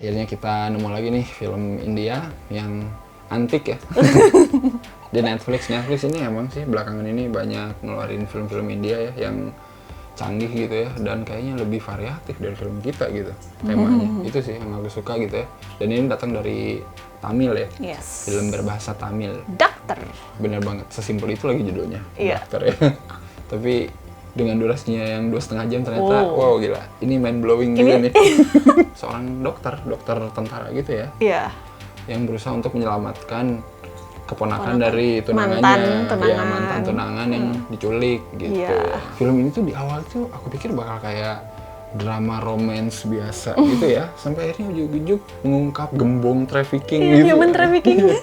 Akhirnya kita nemu lagi nih film India yang antik ya. Di Netflix ini emang sih belakangan ini banyak ngeluarin film-film India ya yang canggih gitu ya, dan kayaknya lebih variatif dari film kita gitu temanya. Itu sih yang aku suka gitu ya. Dan ini datang dari Tamil ya. Yes. Film berbahasa Tamil. Dokter. Bener banget, sesimpel itu lagi judulnya. Iya. Dokter ya. Tapi dengan durasinya yang 2,5 jam ternyata wow gila, ini mind blowing juga nih. Seorang dokter tentara gitu ya, yang berusaha untuk menyelamatkan keponakan dari tunangannya, mantan tunangan yang diculik gitu. Film ini tuh di awal tuh aku pikir bakal kayak drama romance biasa gitu ya, sampai akhirnya ujug-ujug mengungkap gembong trafficking gitu. Human trafficking.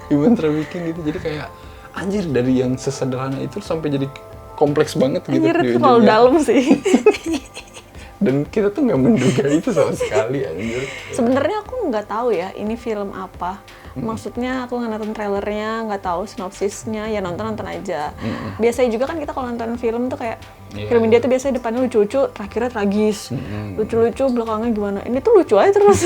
Human trafficking gitu, jadi kayak anjir, dari yang sesederhana itu sampai jadi kompleks banget gitu. Anjir, itu terlalu dalam sih. Dan kita tuh nggak menduga itu sama sekali anjir. Sebenarnya aku nggak tahu ya ini film apa. Maksudnya aku nggak nonton trailernya, nggak tahu sinopsisnya, ya nonton aja. Biasanya juga kan kita kalau nonton film tuh kayak film India tuh biasanya depannya lucu-lucu, terakhirnya tragis. Lucu-lucu, belakangnya gimana. Ini tuh lucu aja terus.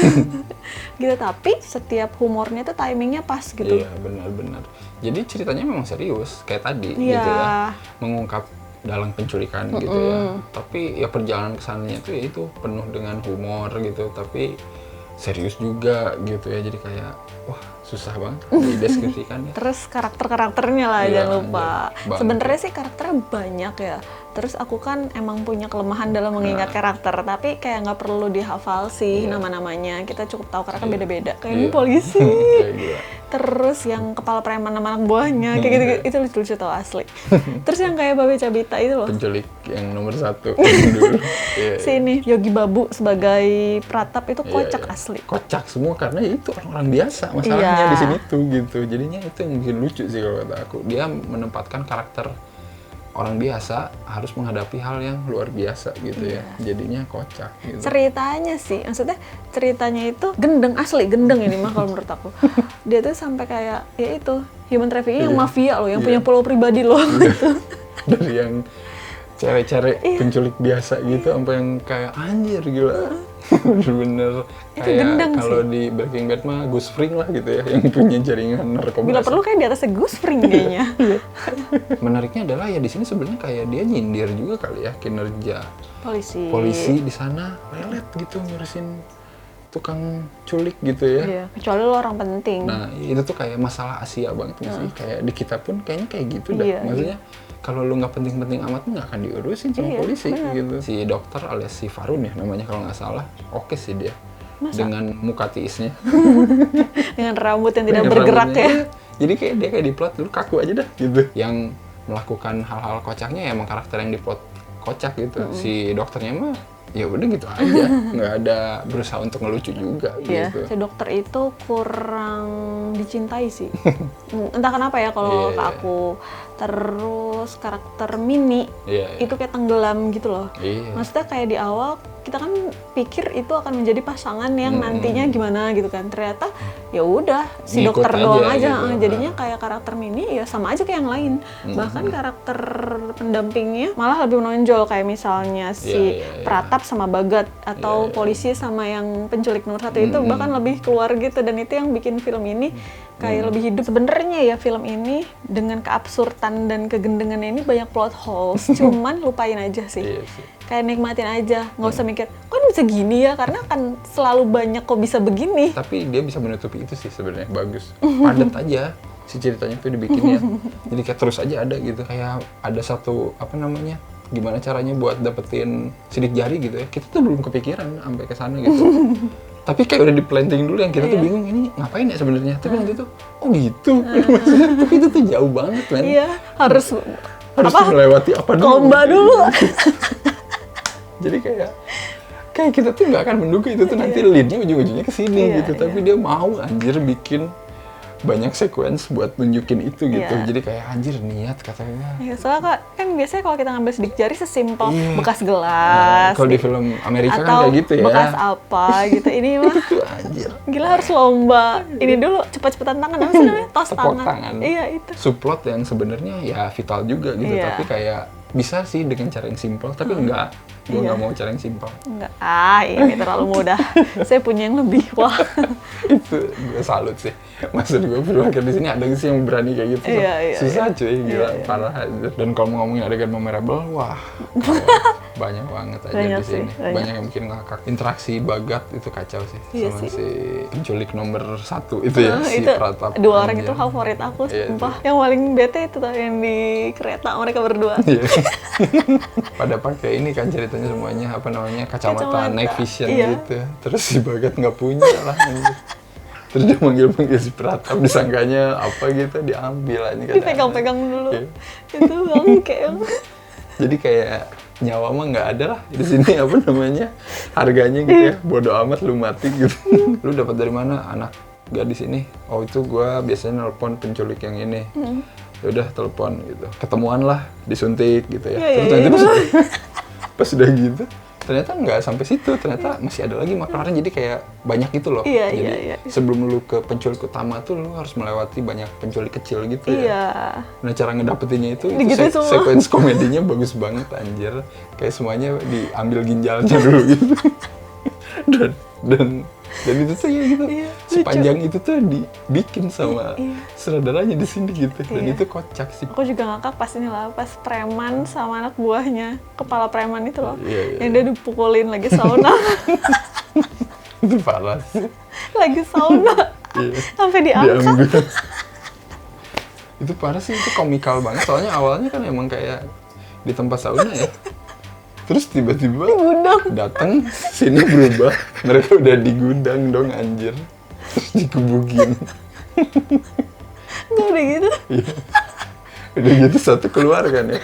Gitu, tapi setiap humornya tuh timingnya pas gitu. Iya, benar-benar. Jadi ceritanya memang serius kayak tadi gitu ya. Mengungkap dalam penculikan gitu ya. Tapi ya perjalanan kesananya tuh ya itu penuh dengan humor gitu, tapi serius juga gitu ya. Jadi kayak wah, susah banget dideskripsikan ya. Terus karakter-karakternya lah jangan lupa. Sebenarnya sih karakternya banyak ya. Terus aku kan emang punya kelemahan dalam mengingat karakter, tapi kayak nggak perlu dihafal sih nama-namanya. Kita cukup tahu karena kan beda-beda. Kayak ini polisi. Terus yang kepala preman sama anak buahnya kayak gitu, itu lucu-lucu tau asli. Terus yang kayak Babe Cabita itu loh. Penculik yang nomor 1 dulu. Sini Yogi Babu sebagai Pratap itu kocak asli. Kocak semua karena itu orang-orang biasa masalahnya di sini tuh gitu. Jadinya itu yang bikin lucu sih kalau kata aku. Dia menempatkan karakter orang biasa harus menghadapi hal yang luar biasa gitu ya. Jadinya kocak gitu. Ceritanya sih, maksudnya ceritanya itu gendeng ini mah kalau menurut aku. Dia tuh sampai kayak ya itu human trafficking yang mafia loh, yang punya pulau pribadi loh gitu. Dari yang cewek-cewek penculik biasa gitu sampai yang kayak anjir gila. Bener-bener kayak kalau di Breaking Bad mah Gus Fring lah gitu ya, yang punya jaringan narkoba. Bila perlu kayak di atasnya Gus Fring kayaknya. Menariknya adalah ya di sini sebenarnya kayak dia nyindir juga kali ya kinerja polisi di sana, lelet gitu ngurusin tukang culik gitu ya. Iya, kecuali lo orang penting. Nah, itu tuh kayak masalah Asia banget nggak sih? Kayak di kita pun kayaknya kayak gitu dah. Maksudnya kalau lu nggak penting-penting amat nggak akan diurusin sama polisi gitu. Si dokter alias si Farun ya namanya kalau nggak salah, oke sih dia. Masa? Dengan muka tiisnya. Dengan rambut yang tidak bergerak ya. Jadi kayak dia kayak diplot dulu kaku aja dah gitu. Yang melakukan hal-hal kocaknya ya emang karakter yang diplot kocak gitu. Si dokternya mah ya udah gitu aja, nggak ada berusaha untuk ngelucu juga gitu. Si dokter itu kurang dicintai sih. Entah kenapa ya kalau ke aku. Terus karakter Mini itu kayak tenggelam gitu loh. Maksudnya kayak di awal kita kan pikir itu akan menjadi pasangan yang nantinya gimana gitu kan. Ternyata ya udah si ngikut dokter doang aja gitu. Jadinya kayak karakter Mini ya sama aja kayak yang lain. Bahkan karakter pendampingnya malah lebih menonjol, kayak misalnya si Pratap sama Bagat atau polisi sama yang penculik nomor 1 itu bahkan lebih keluar gitu, dan itu yang bikin film ini kayak lebih hidup. Sebenarnya ya film ini dengan keabsurdan dan kegendengannya ini banyak plot holes, cuman lupain aja sih. Kayak nikmatin aja, nggak usah mikir kok bisa gini ya, karena kan selalu banyak kok bisa begini. Tapi dia bisa menutupi itu sih sebenarnya, bagus. Padat aja si ceritanya tuh dibikinnya. Jadi kayak terus aja ada gitu. Kayak ada satu gimana caranya buat dapetin sidik jari gitu ya. Kita tuh belum kepikiran sampai ke sana gitu. Tapi kayak udah di-planting dulu yang kita tuh bingung ini ngapain ya sebenarnya. Tapi nanti tuh oh gitu. Maksudnya tapi itu tuh jauh banget men. Iya, harus melewati apa dulu. Lomba dulu. Jadi kayak kita tuh nggak akan menduga itu tuh nanti lead-nya ujung-ujungnya ke sini gitu. Tapi dia mau anjir bikin banyak sequence buat nunjukin itu gitu. Jadi kayak anjir niat katanya. Iya, soalnya kan biasanya kalau kita ngambil sidik jari sesimpel bekas gelas. Kalau di film Amerika kan kayak gitu ya. Bekas apa gitu. Ini mah anjir. Gila harus lomba. Ini dulu cepat-cepatan tangan, apa sih namanya? Tos tangan. Iya, itu. Subplot yang sebenarnya ya vital juga gitu, tapi kayak bisa sih dengan cara yang simpel, tapi enggak. Gue nggak mau cara yang simpel. Enggak, ini terlalu mudah. Saya punya yang lebih, wah. Itu gue salut sih. Maksud gue filmmaker di sini ada sih yang berani kayak gitu. Susah cuy, gila, parah. Dan kalau mau ngomongin adegan memorable, wah, banyak banget aja di sini. Banyak yang bikin ngakak. Interaksi Bagat itu kacau sih. Sama si penculik nomor 1 itu ya, si Pratap. 2 orang itu favorit aku, sumpah. Yang paling bete itu tuh yang di kereta mereka berdua. Pada pakai ini kan ceritanya semuanya apa namanya kacamata night vision gitu. Terus si Bagat nggak punya lah. Terus dia manggil si Pratap, disangkanya apa gitu, diambil aja. Dipegang-pegang dulu. Itu bangke. Jadi kayak nyawa mah nggak ada lah di sini, apa namanya, harganya gitu ya. Bodoh amat lu mati gitu. Lu dapat dari mana anak gadis ini? Oh itu gue biasanya nelpon penculik yang ini. Ya udah telepon gitu. Ketemuan lah, disuntik gitu ya. Terus nanti pas udah gitu, ternyata nggak sampai situ, ternyata masih ada lagi makelarnya. Jadi kayak banyak gitu loh. Jadi sebelum lu ke penculik utama tuh lu harus melewati banyak penculik kecil gitu ya. Nah cara ngedapetinnya itu sequence komedinya bagus banget anjir. Kayak semuanya diambil ginjalnya dulu gitu. Dan itu tuh ya gitu. Sepanjang itu tuh dibikin sama sutradaranya di sini gitu. Dan itu kocak sih. Aku juga ngakak pas pas preman sama anak buahnya, kepala preman itu loh. Yang dia dipukulin lagi sauna. Itu parah sih. Lagi sauna. Sampai diangkat. Itu parah sih, itu komikal banget. Soalnya awalnya kan emang kayak di tempat sauna ya. Terus tiba-tiba datang sini berubah, mereka udah di gudang dong anjir, terus dikebukin. Nggak udah gitu? Iya, udah gitu satu keluar kan ya.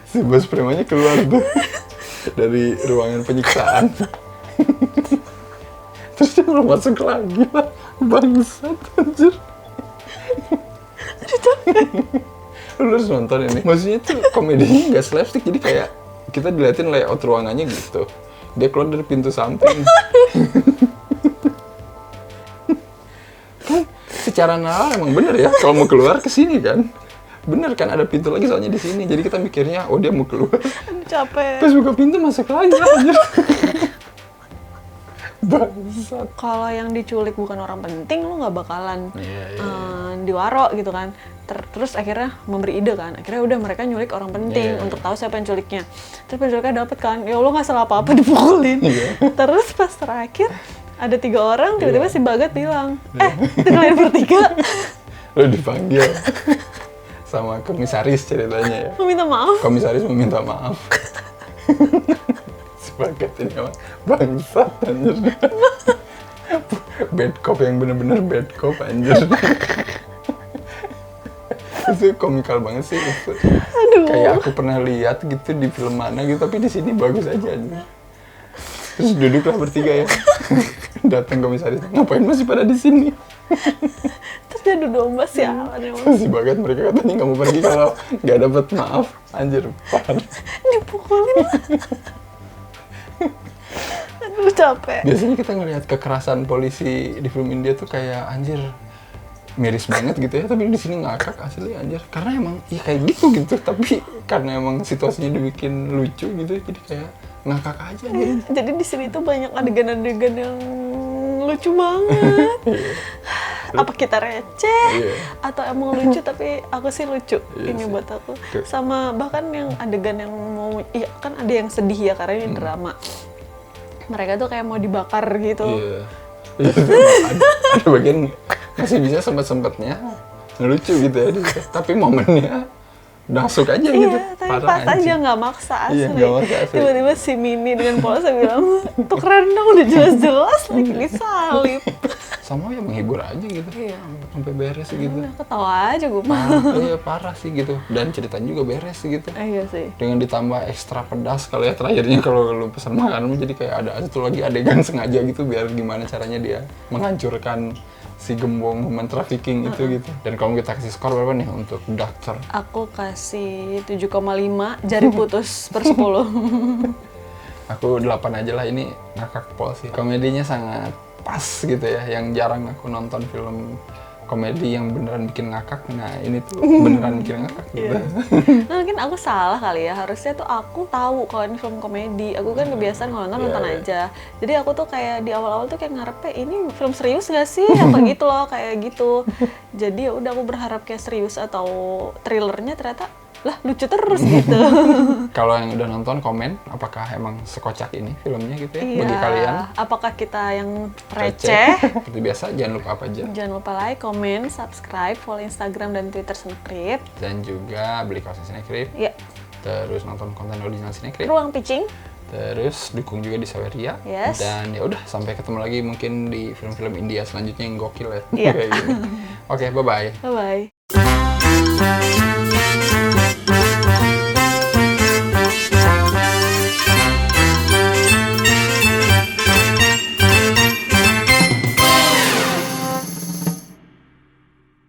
Si bos premannya keluar tuh dari ruangan penyiksaan. Terus dia mau masuk lagi lah, bangsat anjir. Lu harus nonton ini. Maksudnya tuh komedinya nggak slapstick, jadi kayak kita diliatin layout ruangannya gitu. Dia keluar dari pintu samping. Kan secara nalar emang bener ya, kalau mau keluar ke sini kan. Bener kan, ada pintu lagi soalnya di sini. Jadi kita mikirnya, oh dia mau keluar. Capek. Terus buka pintu masuk lagi aja. Bangsat. Kalau yang diculik bukan orang penting, lu nggak bakalan diwaro gitu kan. Terus akhirnya memberi ide kan, akhirnya udah mereka nyulik orang penting untuk tahu siapa penculiknya. Terus penculiknya dapet kan, ya Allah nggak salah apa-apa dipukulin. Terus pas terakhir ada 3 orang, tiba-tiba si Bagat bilang, itu kalian bertiga. Lu dipanggil sama komisaris ceritanya ya. Meminta maaf. Komisaris meminta maaf. Si Bagat ini emang bangsat anjir. Bad cop yang bener-bener bad cop anjir. Itu komikal banget sih itu. Kayak aku pernah lihat gitu di film mana gitu, tapi di sini bagus aja. Terus duduklah bertiga ya. Datang komisaris, ngapain masih pada di sini? Terus dia duduk domba sialan emang. Si Bagat mereka katanya nggak mau pergi kalau nggak dapet maaf. Anjir, parah. Dipukulin. Aduh capek. Biasanya kita ngelihat kekerasan polisi di film India tuh kayak anjir miris banget gitu ya, tapi di sini ngakak asli anjir. Karena emang ya kayak gitu, tapi karena emang situasinya dibikin lucu gitu, jadi kayak ngakak aja gitu. Jadi di sini tuh banyak adegan-adegan yang lucu banget. Apa kita receh atau emang lucu, tapi aku sih lucu ini buat aku. Sama bahkan yang adegan yang mau, iya kan ada yang sedih ya karena ini drama. Mereka tuh kayak mau dibakar gitu. Ada bagian masih bisa sempet-sempetnya lucu gitu ya, tapi momennya masuk aja gitu. Tapi pas aja nggak maksa asli. Nggak maksa asli. Tiba-tiba si Mini dengan polosnya bilang, tuh keren dong, udah jelas-jelas lagi disalip. Sama ya menghibur aja gitu, sampai beres gitu. Ketawa aja gue mah. Iya parah sih gitu, dan ceritanya juga beres gitu. Iya sih. Dengan ditambah ekstra pedas kalau ya terakhirnya kalau lu pesan makanan, jadi kayak ada satu lagi adegan sengaja gitu biar gimana caranya dia menghancurkan si gembong human trafficking itu gitu. Dan kalau kita kasih skor berapa nih untuk Doctor? Aku kasih 7,5, jari putus per 10. Aku 8 aja lah, ini ngakak pol sih. Komedinya sangat pas gitu ya, yang jarang aku nonton film komedi yang beneran bikin ngakak. Nah ini tuh beneran bikin ngakak gitu. Nah mungkin aku salah kali ya, harusnya tuh aku tahu kalau ini film komedi. Aku kan kebiasaan kalau nonton aja. Jadi aku tuh kayak di awal-awal tuh kayak ngarepnya ini film serius gak sih? Apa gitu loh, kayak gitu. Jadi ya udah aku berharap kayak serius atau thrillernya ternyata lah lucu terus gitu. Kalau yang udah nonton komen, apakah emang sekocak ini filmnya gitu ya bagi kalian? Apakah kita yang receh? Seperti biasa, jangan lupa apa aja? Jangan lupa like, comment, subscribe, follow Instagram dan Twitter Cinekrip. Dan juga beli kaosnya Cinekrip. Iya. Terus nonton konten original Cinekrip. Ruang Pitching. Terus dukung juga di Saweria. Yes. Dan ya udah sampai ketemu lagi mungkin di film-film India selanjutnya yang gokil ya. Iya. Oke, bye-bye. Bye-bye.